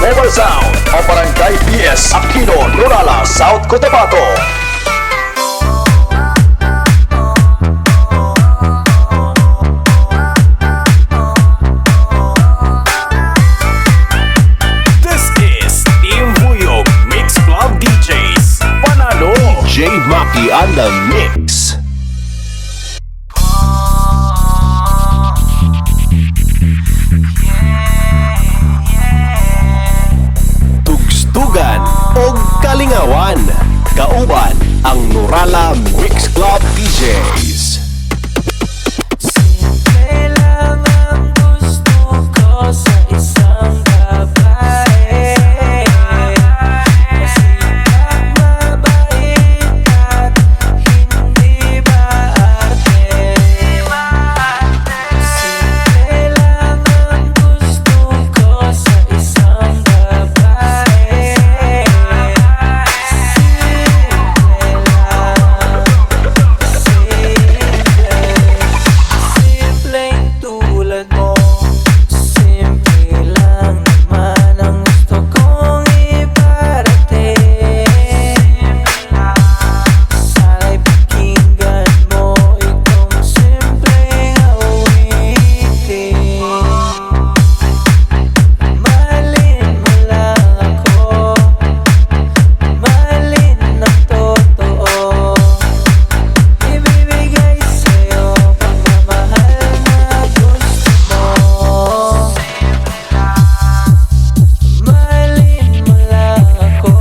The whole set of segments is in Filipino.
Mobile Sound o Barangay PS Aquino, Nurala, South Cotabato. This is Team Vuyog Mix Club DJs. Panalo! J Maki on the mix. Tugstugan o kalingawan. Kauban ang Nurala Mix Club DJs. Kailangan ang gusto ko sa isang babae. Masipag, mabait at hindi maarte. Simple lang ang gusto ko sa isang babae. Simpleng tulad mo. Simple lang naman ang gusto kong iparating. Sana'y pakinggan mo itong simpleng awitin. Mahalin mo lang ako. Mahalin ng totoo. Ibibigay sa'yo pagmamahal na gusto mo. Mahalin mo lang ako.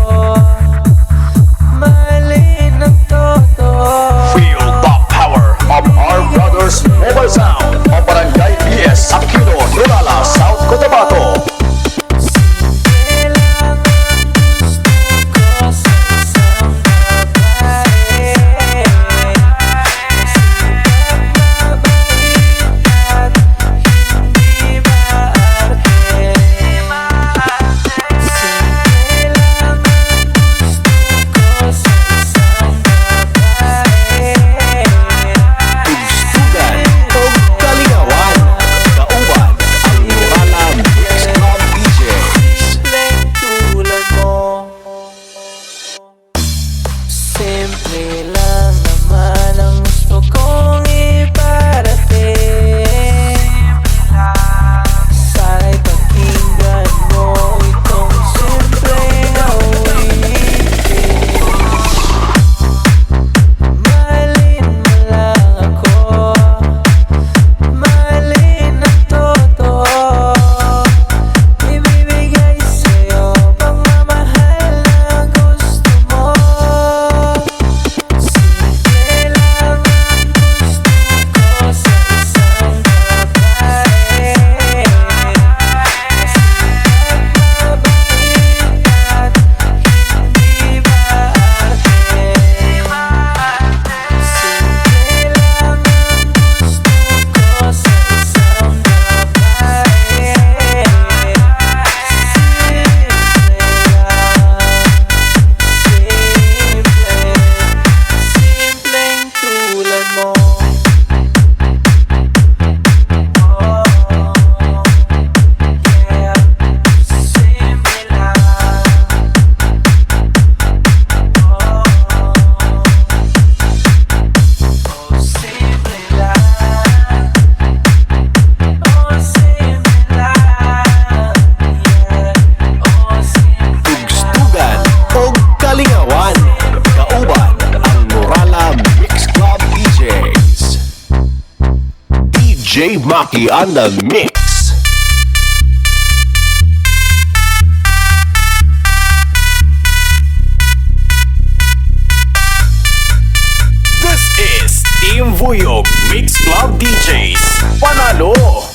Mahalin ng totoo. Feel the power of our brothers Mobile Sound o Barangay PS Aquino, Nurala, South Cotabato. Kailangan gusto ko sa isang babae. Masipag, mabait at hindi maarte. Kailangan gusto ko sa isang babae. Tugstugan o kalingawan. Kauban ang Nurala Mix Club DJs. Simpleng tulad mo. Simple lang naman ang gusto kong iparating. Sana'y pakinggan mo itong simpleng awitin. Mahalin mo lang ako. Mahalin ng totoo. Ibibigay sa'yo pagmamahal na gusto mo. Simple lang ang gusto ko sa isang babae. Masipag, mabait at hindi maarte. Simple lang ang gusto ko sa isang babae. Simpleng tulad mo. Yeah, simple lang. Simple lang. Simple lang. Yeah, simple. Tugstugan o kalingawan. Kauban ang Nurala Mix Club DJs. DJ Maki on the mix. This is Team Vuyog Mix Club DJs. Panalo!